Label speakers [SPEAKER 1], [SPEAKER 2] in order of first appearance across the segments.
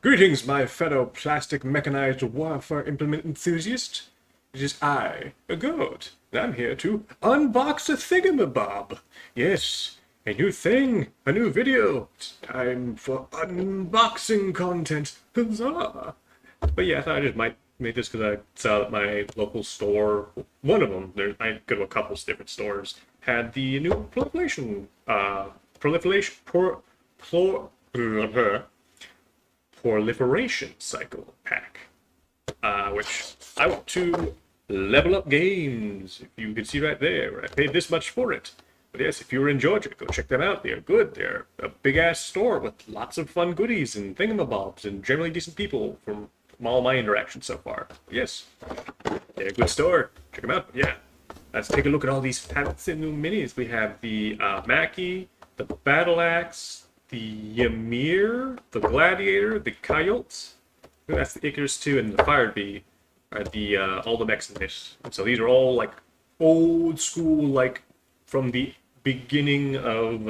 [SPEAKER 1] Greetings, my fellow plastic mechanized warfare implement enthusiast. It is I, a goat, and I'm here to unbox a thingamabob. Yes, a new thing, a new video. It's time for unboxing content. Huzzah! But yeah, I thought I just might make this because I saw that my local store, one of them, I go to a couple different stores, had the new proliferation cycle pack, which I want to level up games. If you can see right there, I paid this much for it. But yes, if you're in Georgia, go check them out. They're good. They're a big ass store with lots of fun goodies and thingamabobs and generally decent people from all my interactions so far. Yes, they're a good store. Check them out. Yeah. Let's take a look at all these fancy new minis. We have the Mackie, the Battle Axe, the Ymir, the Gladiator, the Coyote. That's the Icarus 2 and the Fire Bee are the all the mechs in this. And so these are all like old school, like from the beginning of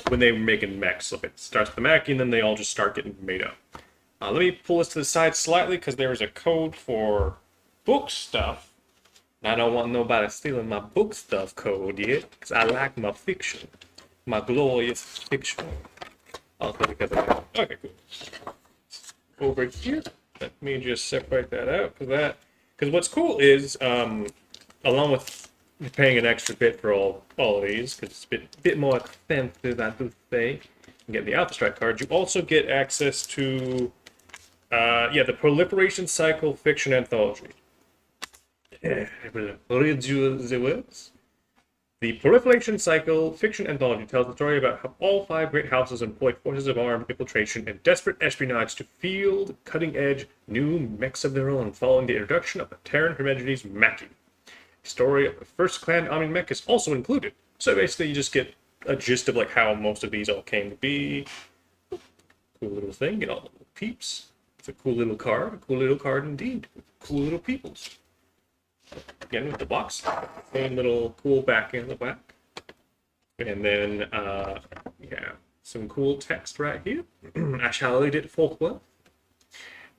[SPEAKER 1] when they were making mechs. So it starts with the Mackie and then they all just start getting made up. Let me pull this to the side slightly because there's a code for book stuff. I don't want nobody stealing my book stuff code yet, because I like my fiction. My glorious fiction. Also because of that. Okay, cool. Over here, let me just separate that out, because what's cool is, along with paying an extra bit for all of these, because it's a bit more expensive, I do say, and get the Alpha Strike card, you also get access to, the Proliferation Cycle Fiction Anthology. I will read you the words. The Proliferation Cycle Fiction Anthology tells the story about how all five great houses employ forces of armed infiltration and desperate espionage to field cutting-edge new mechs of their own, following the introduction of the Terran Hermetides Mackie. The story of the first clan arming mech is also included. So basically, you just get a gist of like how most of these all came to be. Cool little thing, get all the little peeps. It's a cool little card indeed. Cool little peoples. Again with the box, same little cool back in the back, and then some cool text right here. I shall lead it forthwith.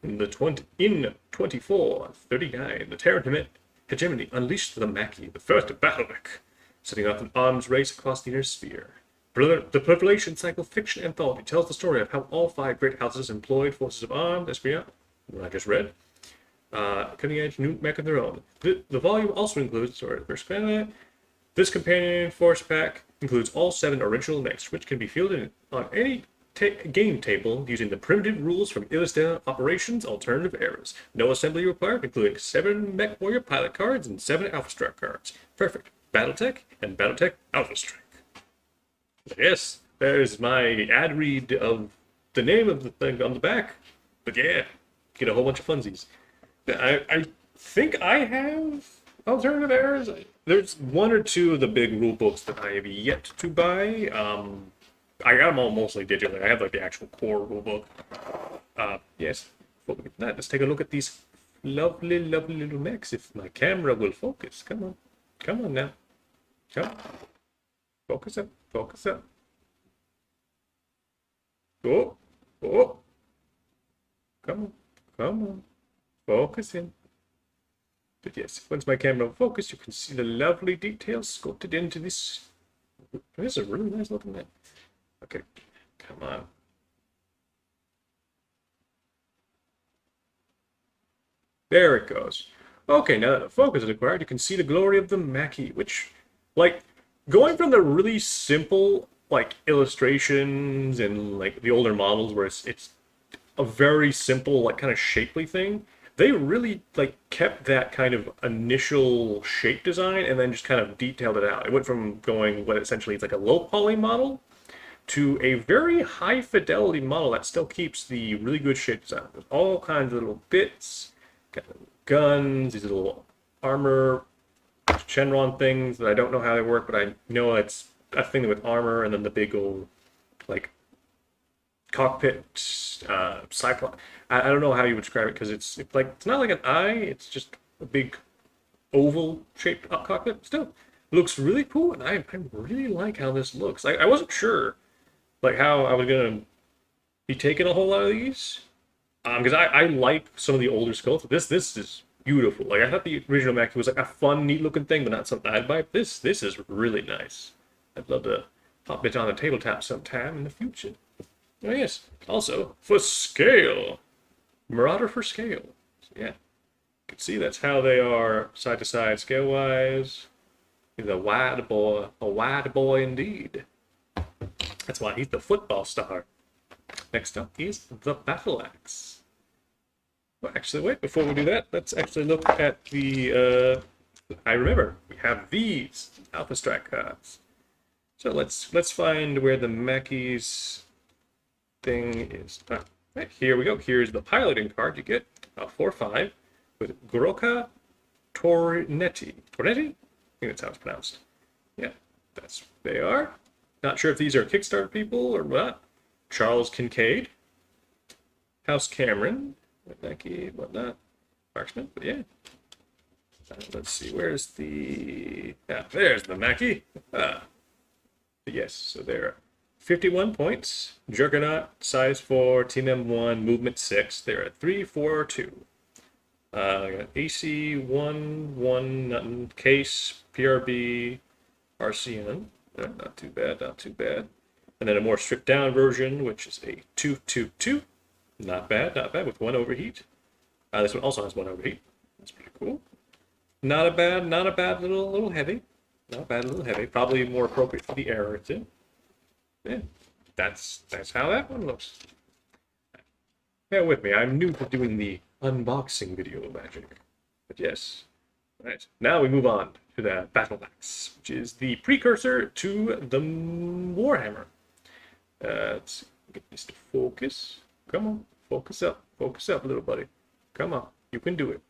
[SPEAKER 1] In 2439, the Terran hegemony unleashed the Mackie, the first BattleTech, setting off an arms race across the inner sphere. The Proliferation Cycle Fiction Anthology tells the story of how all five great houses employed forces of armed espionage, what I just read, cutting-edge new mech of their own. The volume also includes, this companion force pack includes all 7 original mechs, which can be fielded on any game table using the primitive rules from Illustrated Operations Alternative Eras. No assembly required, including 7 Mech Warrior pilot cards and 7 Alpha Strike cards. Perfect. BattleTech and BattleTech Alpha Strike. Yes, there's my ad read of the name of the thing on the back. But yeah, get a whole bunch of funsies. I think I have alternative errors. There's 1 or 2 of the big rule books that I have yet to buy. I got them all mostly digitally. I have like the actual core rule book. Yes, let's take a look at these lovely, lovely little mechs. If my camera will focus, come on now, come on. Focus up, focus up. Oh, come on. Focus in. But yes, once my camera will focus, you can see the lovely details sculpted into this. This is a really nice looking man. Okay, come on. There it goes. Okay, now that the focus is acquired, you can see the glory of the Mackie, which, like, going from the really simple, like, illustrations and, like, the older models where it's a very simple, like, kind of shapely thing, they really like kept that kind of initial shape design and then just kind of detailed it out. It went from going what essentially is like a low poly model to a very high fidelity model that still keeps the really good shape design. There's all kinds of little bits, got guns, these little armor Shenron things that I don't know how they work, but I know it's a thing with armor, and then the big old like cockpit cyclone. I don't know how you would describe it because it's not like an eye. It's just a big oval shaped cockpit. Still looks really cool, and I really like how this looks. I wasn't sure like how I was gonna be taking a whole lot of these. Because I like some of the older skulls. This is beautiful. Like I thought the original Mackie was like a fun, neat looking thing, but not something I'd buy. This is really nice. I'd love to pop it on the tabletop sometime in the future. Oh yes. Also for scale, Marauder for scale. So, yeah, you can see that's how they are side to side scale wise. He's a wide boy indeed. That's why he's the football star. Next up is the battle axe. Well, actually, wait, before we do that, let's actually look at the, I remember, we have these Alpha Strike cards. So let's find where the Mackey's thing is. Ah, right, here we go. Here's the piloting card you get, a 4/5, with Groka Tornetti. Tornetti? I think that's how it's pronounced. Yeah, that's they are. Not sure if these are Kickstarter people or what. Charles Kincaid, House Cameron, Mackie, whatnot, Marksman, but yeah. Let's see, where's the... Yeah, there's the Mackie. Yes, so there are 51 points. Juggernaut, size 4, Team M1, movement 6. They're at 3, 4, 2. I got AC 1, 1, nothing. Case, PRB, RCN. Not too bad, not too bad. And then a more stripped down version, which is a 222. Not bad, not bad, with 1 overheat. This one also has 1 overheat. That's pretty cool. Not a bad little heavy. Not bad, a little heavy. Probably more appropriate for the era too. Yeah, that's how that one looks. Bear with me, I'm new to doing the unboxing video magic. But yes. Right. Now we move on to the Battle Axe, which is the precursor to the Warhammer. Let's get this to focus. Come on, focus up, little buddy. Come on, you can do it.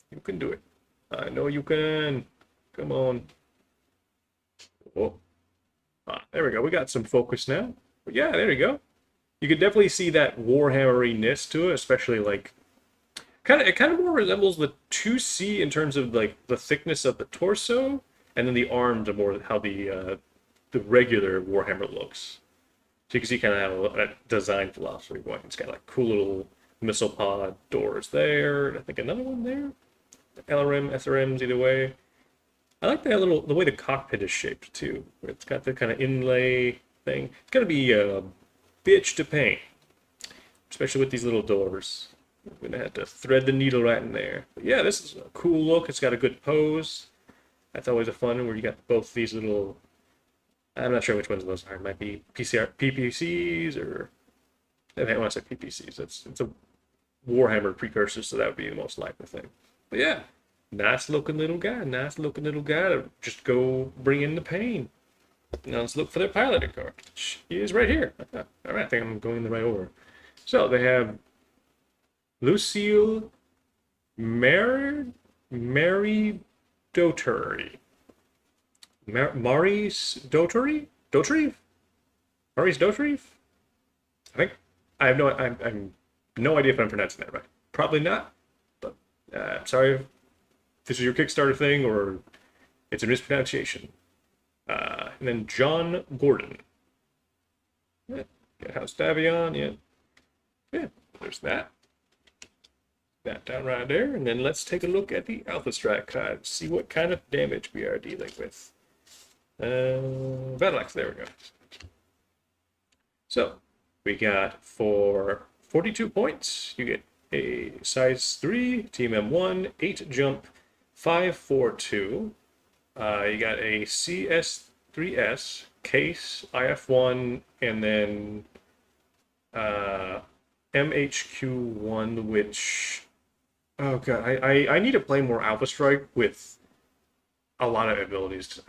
[SPEAKER 1] You can do it. I know you can. Come on. Oh, there we go. We got some focus now. But yeah, there you go. You can definitely see that Warhammer-ness to it, especially like it kind of more resembles the 2C in terms of like the thickness of the torso, and then the arms are more how the regular Warhammer looks. So you can see kind of how that design philosophy going. It's got like cool little missile pod doors there. I think another one there. LRM, SRMs, either way. I like that the way the cockpit is shaped too. Where it's got the kind of inlay thing. It's gonna be a bitch to paint, especially with these little doors. I'm gonna have to thread the needle right in there. But yeah, this is a cool look. It's got a good pose. That's always a fun one where you got both these little. I'm not sure which ones of those are. It might be PPCs or. I want to say PPCs. It's a Warhammer precursor, so that would be the most likely thing. But yeah, nice looking little guy. Nice looking little guy to just go bring in the pain. Now let's look for their piloting card. He is right here. All right, I think I'm going in the right order. So they have Lucille Mary Dotery. Maurice Dotery? Dotrieve? Maurice Dotrieve? I think I have I'm no idea if I'm pronouncing that right. Probably not. But I'm sorry if this is your Kickstarter thing or it's a mispronunciation. And then John Gordon. Yeah, House Davion, yeah. Yeah, there's that. That down right there. And then let's take a look at the Alpha Strike card. See what kind of damage we are dealing with. Battle Axe, there we go. So, we got for 42 points, you get a size 3, Team M1, 8 jump, 542. You got a CS3S, case, IF1, and then MHQ1, which, oh god, I need to play more Alpha Strike with a lot of abilities.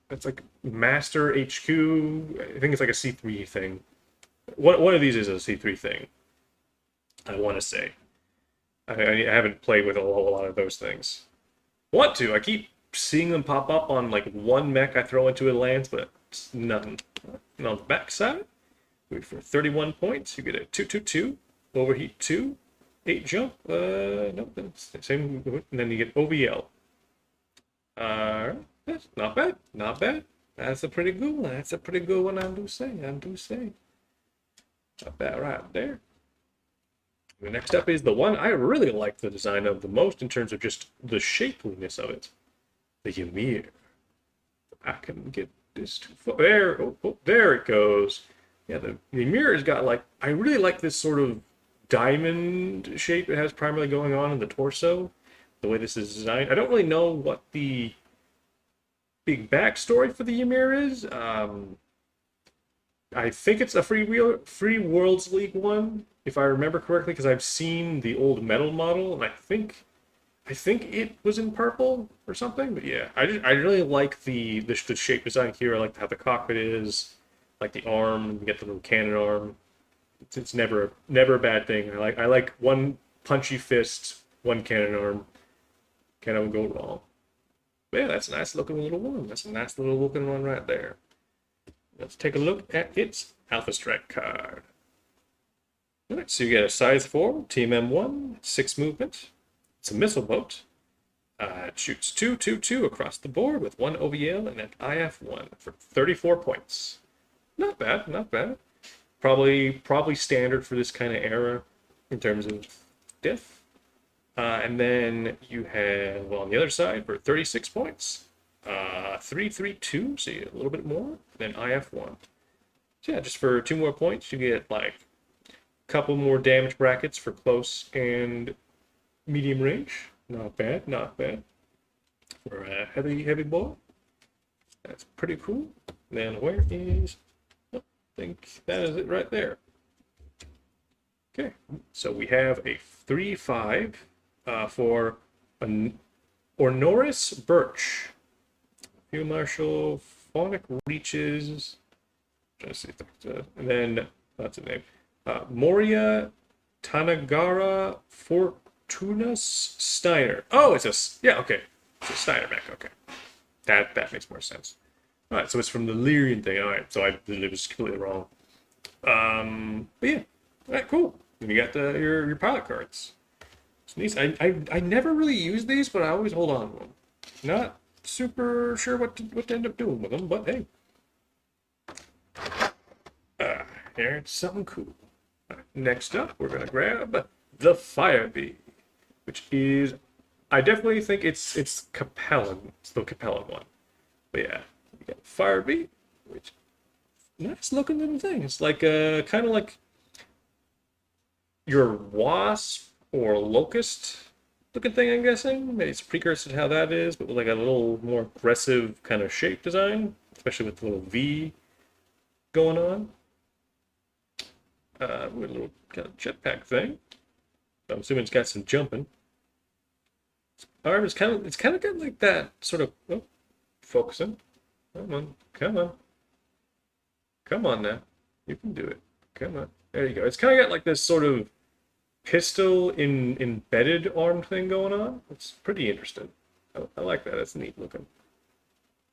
[SPEAKER 1] It's like Master HQ, I think it's like a C3 thing. One of these is a C3 thing, I want to say. I haven't played with a lot of those things. Want to, I keep seeing them pop up on like one mech I throw into a lance, but it's nothing. And on the back side, for 31 points, you get a 222, overheat 2, 8 jump, nope, it's the same, and then you get OVL. That's not bad, not bad. That's a pretty good one. That's a pretty good one, I do say. Not bad right there. The next up is the one I really like the design of the most in terms of just the shapeliness of it. The Ymir. I can get this too far. There, there it goes. Yeah, the Ymir has got like, I really like this sort of diamond shape it has primarily going on in the torso. The way this is designed. I don't really know what the big backstory for the Ymir is. I think it's a Free Worlds League one, if I remember correctly, because I've seen the old metal model, and I think it was in purple or something. But yeah, I really like the shape design here. I like how the cockpit is, like the arm. You get the little cannon arm. It's never a bad thing. I like one punchy fist, one cannon arm. Can't go wrong. But yeah, that's a nice looking little one. That's a nice little looking one right there. Let's take a look at its Alpha Strike card. Alright, so you get a size 4, Team M1, 6 movement. It's a missile boat. It shoots 2/2/2 across the board with 1 OVL and an IF1 for 34 points. Not bad, not bad. Probably standard for this kind of era in terms of diff. And then you have, well, on the other side for 36 points, 3/3/2, so you get a little bit more, then IF1. So yeah, just for 2 more points, you get like a couple more damage brackets for close and medium range. Not bad, not bad. For a heavy ball. That's pretty cool. Then where is, oh, I think that is it right there. Okay, so we have a 3/5 for an Ornoris Birch. Field Marshal, Phonic Reaches, trying to see if that's and then that's a name. Moria Tanagara Fortunas Steiner. Oh, it's a, yeah, okay. It's a Steiner mech, okay. That makes more sense. Alright, so it's from the Lyrian thing. Alright, so I was completely wrong. But yeah. Alright, cool. Then you got your pilot cards. It's nice. I never really use these, but I always hold on to them. Not super sure what to end up doing with them, but hey. Here's something cool. Right, next up, we're gonna grab the Fire Bee, which is, I definitely think it's Capellan. It's the Capellan one. But yeah, you got Fire Bee, which nice looking little thing. It's like kind of like your Wasp or Locust looking thing, I'm guessing. Maybe it's a precursor to how that is, but with like a little more aggressive kind of shape design, especially with the little V going on. With a little kind of jetpack thing. So I'm assuming it's got some jumping. Arm is kind of got like that sort of, oh, focusing. Come on now. You can do it. Come on. There you go. It's kind of got like this sort of pistol embedded arm thing going on. It's pretty interesting. I like that. That's neat looking.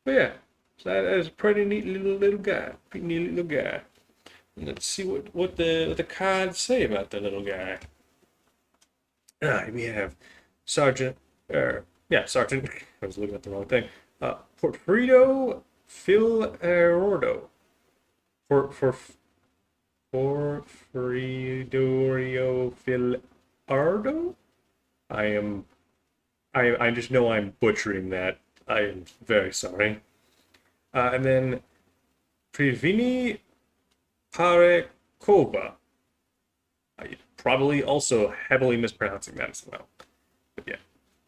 [SPEAKER 1] But yeah, so that is a pretty neat little guy. Pretty neat little guy. And let's see what the cards say about the little guy. We have Sergeant. Sergeant. I was looking at the wrong thing. Porfirio Filardo. Porfirio Filardo? I just know I'm butchering that. I am very sorry. And then Privini Parekova. Probably also heavily mispronouncing that as well. But yeah,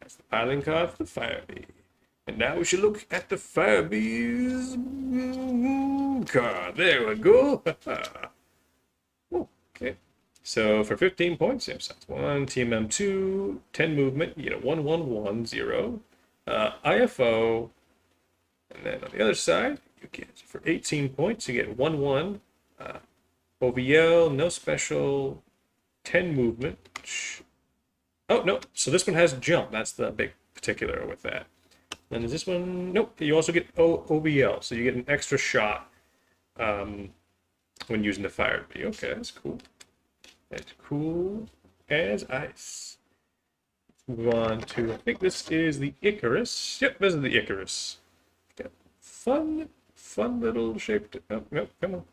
[SPEAKER 1] that's the piling card for the Fire Bee. And now we should look at the Fire Bee's card. There we go. Okay. So for 15 points, same size 1, TMM2, 10 movement, you get a 1/1/1/0. IFO. And then on the other side, you get, for 18 points, you get 1/1. OVL, no special, 10 movement. Oh, no. So this one has jump. That's the big particular with that. Then is this one? Nope. You also get OVL. So you get an extra shot when using the Fire Bee. Okay, that's cool. That's cool as ice. Let's move on to, I think this is the Icarus. Yep, this is the Icarus. Got fun little shaped. Oh, no, come on.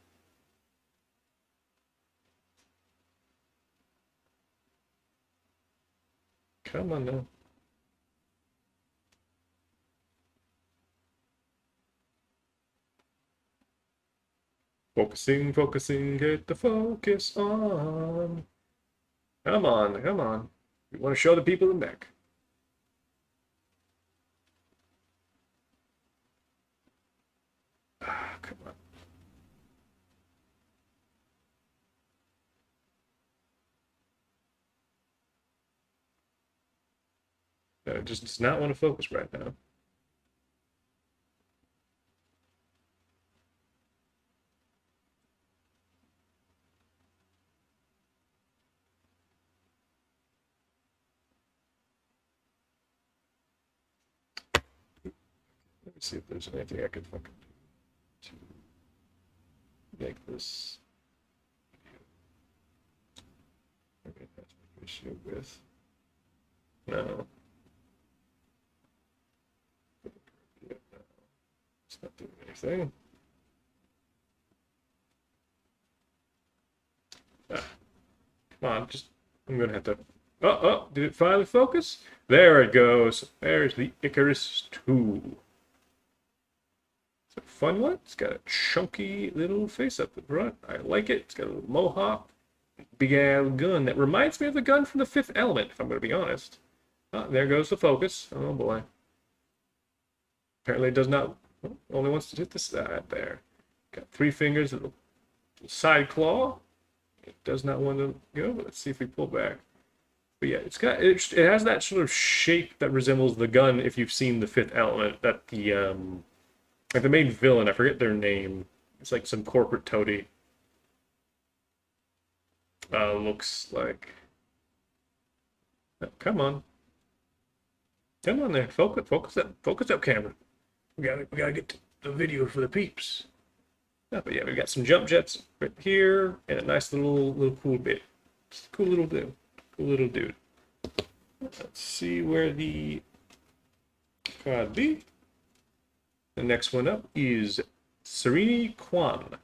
[SPEAKER 1] Come on now. Focusing, focusing, get the focus on. Come on, come on. We want to show the people the mech. Ah, come on. No, it just does not want to focus right now. Let me see if there's anything I can fucking do to make this. Okay, that's my issue with. No. It's not doing anything. Ah, come on, just. I'm gonna have to. Oh, did it finally focus? There it goes. There's the Icarus 2. It's a fun one. It's got a chunky little face up the front. I like it. It's got a little mohawk. Big ass gun that reminds me of the gun from the Fifth Element, if I'm going to be honest. Oh, there goes the focus. Oh boy. Apparently it does not. Only wants to hit the side there. Got 3 fingers, a little side claw. It does not want to go, but let's see if we pull back. But yeah, it has that sort of shape that resembles the gun if you've seen the Fifth Element. That the like the main villain, I forget their name. It's like some corporate toady. Looks like. Oh, come on. Come on there. Focus up, camera. We gotta get to the video for the peeps. Oh, but yeah, we've got some jump jets right here and a nice little cool bit. Just a cool little dude. Cool little dude. Let's see where the card be. The next one up is Serene Kwan.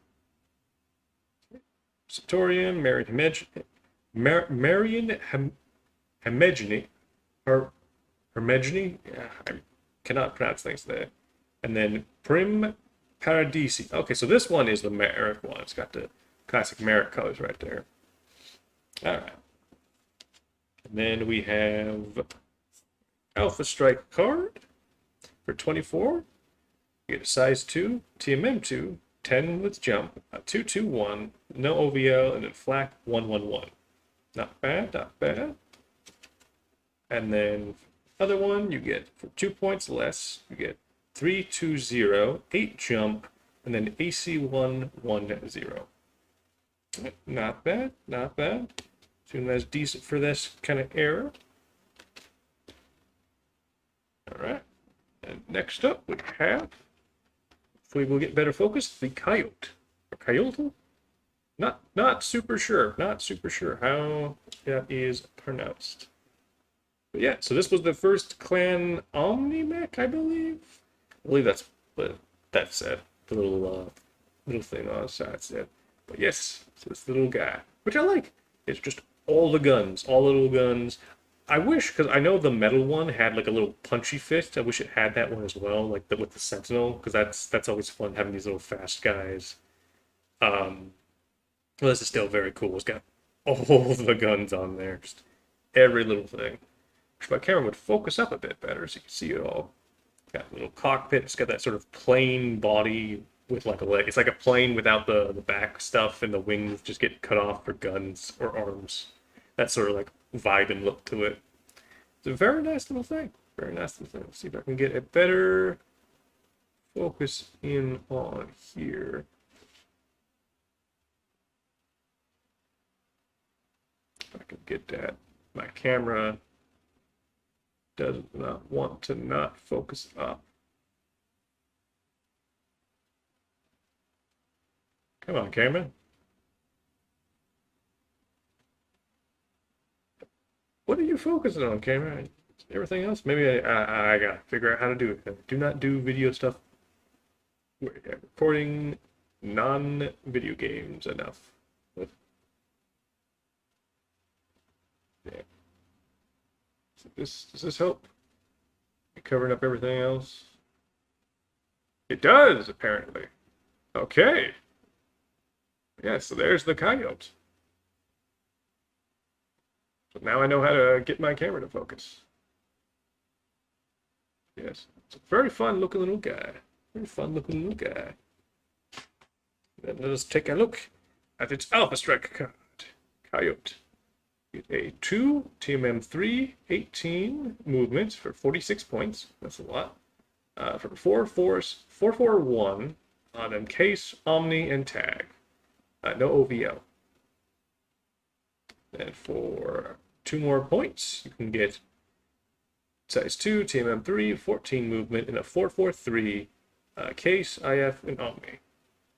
[SPEAKER 1] Satorian, Marian Hermegeny, Hermegeny? Yeah, I cannot pronounce things there. And then Prim Paradisi. Okay, so this one is the Merrick one. It's got the classic Merrick colors right there. All right. And then we have Alpha Strike card for 24. You get a size 2, TMM2, 10 with jump, a 221, no OVL, and then flak 111. Not bad, not bad. And then other one you get for 2 points less, you get 320, 8 jump, and then AC 110. Not bad, not bad. Assume that's decent for this kind of era. All right. And next up we have, hopefully we'll get better focus, the Coyote. Or Coyote? Not super sure. Not super sure how that is pronounced. But yeah, so this was the first Clan Omni-Mech, I believe. I believe that's what that said. The little thing on the side said. But yes, so this little guy, which I like. It's just all the guns, all the little guns. I wish, because I know the metal one had like a little punchy fist. I wish it had that one as well, like with the Sentinel, because that's always fun having these little fast guys. Well, this is still very cool. It's got all the guns on there, just every little thing. Wish my camera would focus up a bit better so you can see it all. Got a little cockpit. It's got that sort of plain body with like a leg. It's like a plane without the back stuff, and the wings just get cut off for guns or arms. That sort of like vibe and look to it. It's a very nice little thing. Very nice little thing. Let's see if I can get a better focus in on here. If I can get that. My camera does not want to not focus up. Come on, camera. What are you focusing on, camera? Everything else? Maybe I gotta figure out how to do it. I do not do video stuff. Recording non-video games enough. But, yeah. Does this help? Covering up everything else? It does, apparently. Okay. Yeah, so there's the coyote. So now I know how to get my camera to focus. Yes, it's a very fun looking little guy. Very fun looking little guy. Then let us take a look at its Alpha Strike card. Coyote. Get a 2 TMM3 18 movement for 46 points. That's a lot. For 441 on Encase, Omni, and Tag. No OVL. And for 2 more points, you can get size 2, TMM3, 14 movement, and a 443 Case, IF, and Omni.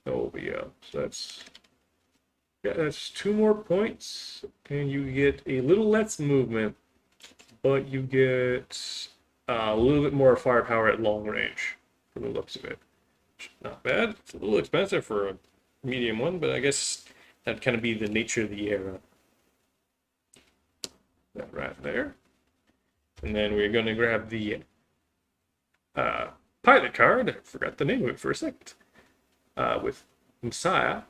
[SPEAKER 1] No OVL. So that's 2 more points, and you get a little less movement, but you get a little bit more firepower at long range, from the looks of it. Not bad. It's a little expensive for a medium one, but I guess that'd kind of be the nature of the era. That right there. And then we're going to grab the pilot card. I forgot the name of it for a second. With Messiah.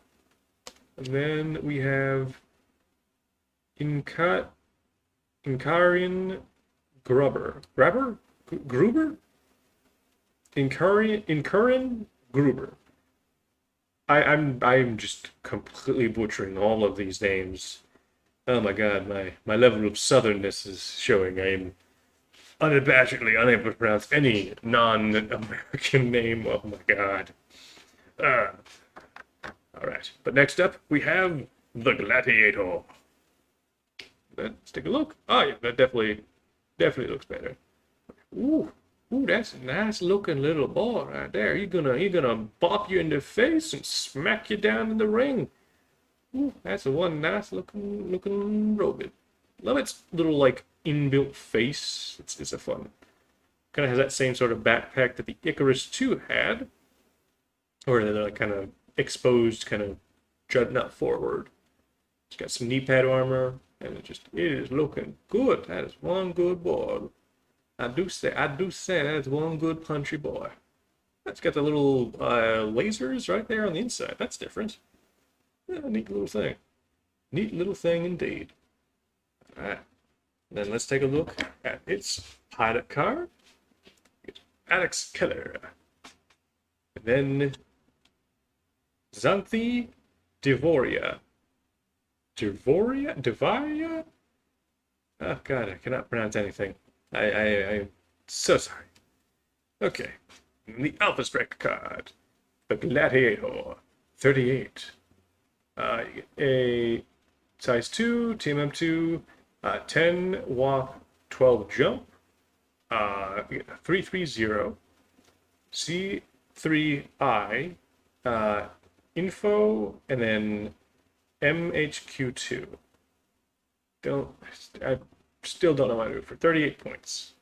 [SPEAKER 1] And then we have Inkarian Gruber. Gruber? Inkarian Gruber. I'm just completely butchering all of these names. Oh my god, my level of southernness is showing. I am unabashedly unable to pronounce any non-American name. Oh my god. Alright, but next up we have the Gladiator. Let's take a look. Oh yeah, that definitely looks better. Ooh, that's a nice looking little boy right there. He's gonna bop you in the face and smack you down in the ring. Ooh, that's one nice looking robot. Love its little like inbuilt face. It's a fun. Kind of has that same sort of backpack that the Icarus 2 had, or they're like kind of exposed, kind of jutting up forward. It's got some knee pad armor, and it is looking good. That is one good boy. I do say that is one good punchy boy. It's got the little lasers right there on the inside. That's different. Yeah, neat little thing. Neat little thing indeed. Alright. Then let's take a look at its pilot card. It's Alex Keller. And then Xanthi Devoria. Devaria? Oh god, I cannot pronounce anything. I'm so sorry. Okay. The Alpha Strike card. The Gladiator. 38. A size 2, TMM2, 10 walk, 12 jump, 330, C3I, info, and then MHQ2. I still don't know how to do it for 38 points.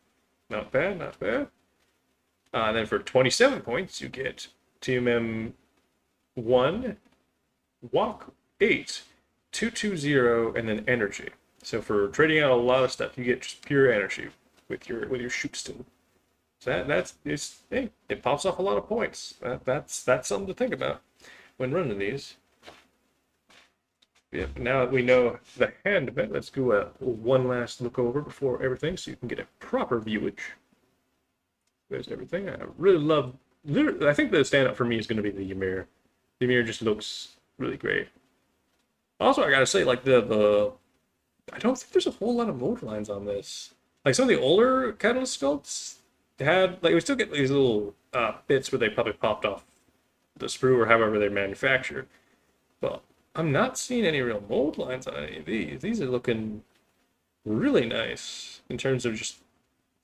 [SPEAKER 1] Not bad, not bad. And then for 27 points, you get TMM1, walk 8, 220, and then energy. So for trading out a lot of stuff, you get just pure energy with your shoot still. So hey, it pops off a lot of points. That's something to think about when running these. Yep, now that we know the hand of it, let's do one last look over before everything so you can get a proper viewage. There's everything. I really love, I think the standout for me is going to be the Ymir. The Ymir just looks really great. Also, I gotta say, like, I don't think there's a whole lot of mold lines on this. Like, some of the older Catalyst sculpts had, like, we still get these little bits where they probably popped off the sprue or however they're manufactured. But I'm not seeing any real mold lines on any of these. These are looking really nice in terms of just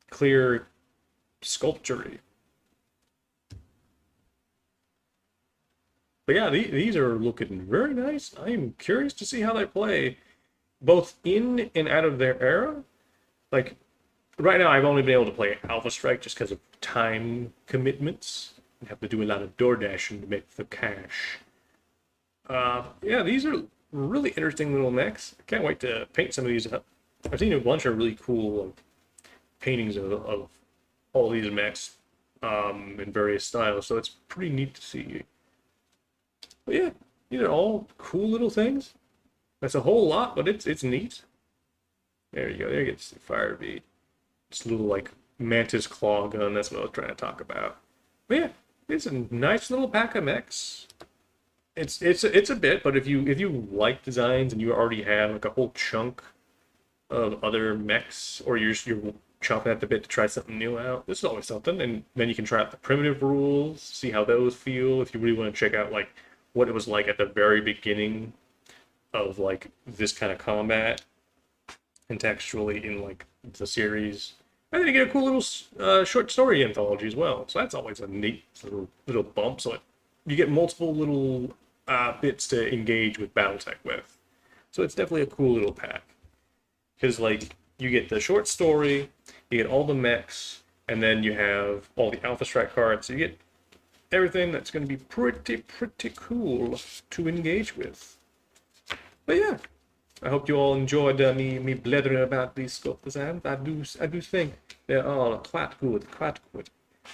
[SPEAKER 1] clear sculpture-y. But yeah, these are looking very nice. I am curious to see how they play both in and out of their era. Like, right now I've only been able to play Alpha Strike just because of time commitments. I have to do a lot of door dashing to make the cash. Yeah, these are really interesting little mechs. I can't wait to paint some of these up. I've seen a bunch of really cool paintings of all these mechs in various styles, so it's pretty neat to see. But yeah, these are all cool little things. That's a whole lot, but it's neat. There you go. There you get the fire bead. This little like mantis claw gun. That's what I was trying to talk about. But yeah, it's a nice little pack of mechs. It's a bit, but if you like designs and you already have like a whole chunk of other mechs, or you're chomping at the bit to try something new out, this is always something. And then you can try out the primitive rules, see how those feel. If you really want to check out like what it was like at the very beginning of like this kind of combat contextually in like the series. And then you get a cool little short story anthology as well. So that's always a neat little bump. So you get multiple little bits to engage with BattleTech with. So it's definitely a cool little pack. Because like you get the short story, you get all the mechs, and then you have all the Alpha Strike cards. So you get everything that's going to be pretty cool to engage with. But yeah, I hope you all enjoyed me blethering about these sculpt designs. I do think they're all quite good.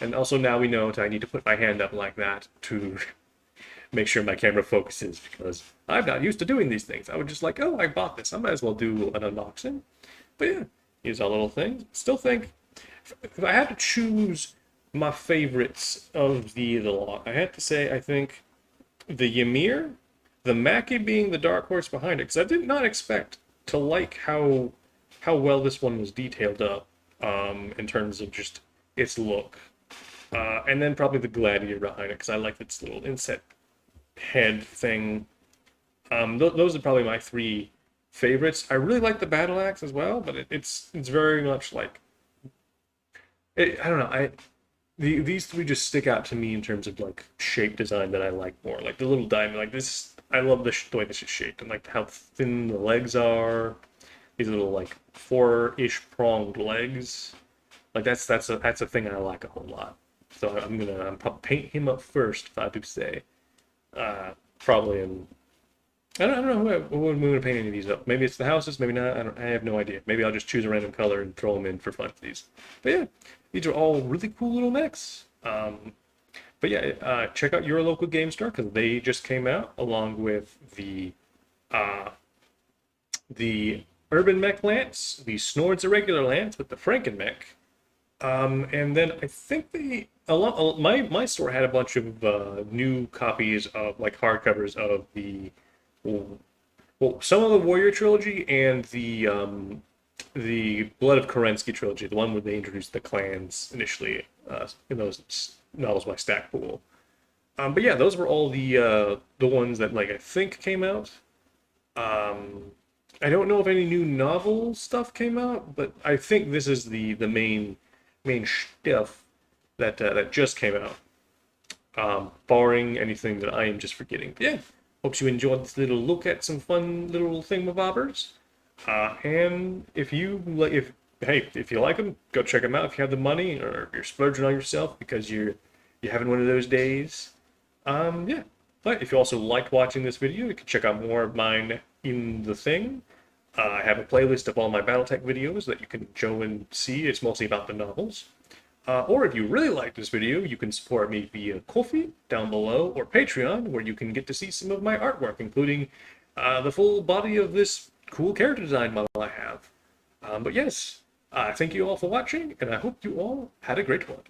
[SPEAKER 1] And also now we know that I need to put my hand up like that to make sure my camera focuses, because I'm not used to doing these things. I would just like, oh, I bought this, I might as well do an unboxing. But yeah, these are little things. Still think if I had to choose my favorites of the lot, I have to say I think the Ymir, the Mackie being the dark horse behind it, because I did not expect to like how well this one was detailed up in terms of just its look. And then probably the Gladiator behind it, because I like its little inset head thing. Those are probably my three favorites. I really like the Battle Axe as well, but it's very much like I don't know. These three just stick out to me in terms of like shape design that I like more. Like the little diamond, like this. I love the way this is shaped, and like how thin the legs are. These little like 4-ish pronged legs. Like that's a thing I like a whole lot. So I'm probably paint him up first, if I do say. Probably in. I don't know who I'm going to paint any of these up. Maybe it's the houses, maybe not. I have no idea. Maybe I'll just choose a random color and throw them in for fun for these. But yeah, these are all really cool little mechs. But yeah, check out your local game store, because they just came out along with the Urban Mech Lance, the Snords Irregular Lance with the Franken Mech. And then I think my store had a bunch of new copies of like hardcovers of the some of the Warrior trilogy and the Blood of Kerensky trilogy, the one where they introduced the clans initially in those novels by Stackpool. But yeah, those were all the ones that like I think came out. I don't know if any new novel stuff came out, but I think this is the main stuff that just came out, barring anything that I am just forgetting. Yeah, hope you enjoyed this little look at some fun little thingamabobbers. And if you like them, go check them out if you have the money, or you're splurging on yourself because you're having one of those days. Yeah. But if you also liked watching this video, you can check out more of mine in the thing. I have a playlist of all my BattleTech videos that you can go and see. It's mostly about the novels. Or if you really like this video, you can support me via Ko-fi down below, or Patreon, where you can get to see some of my artwork, including the full body of this cool character design model I have. But yes, thank you all for watching, and I hope you all had a great one.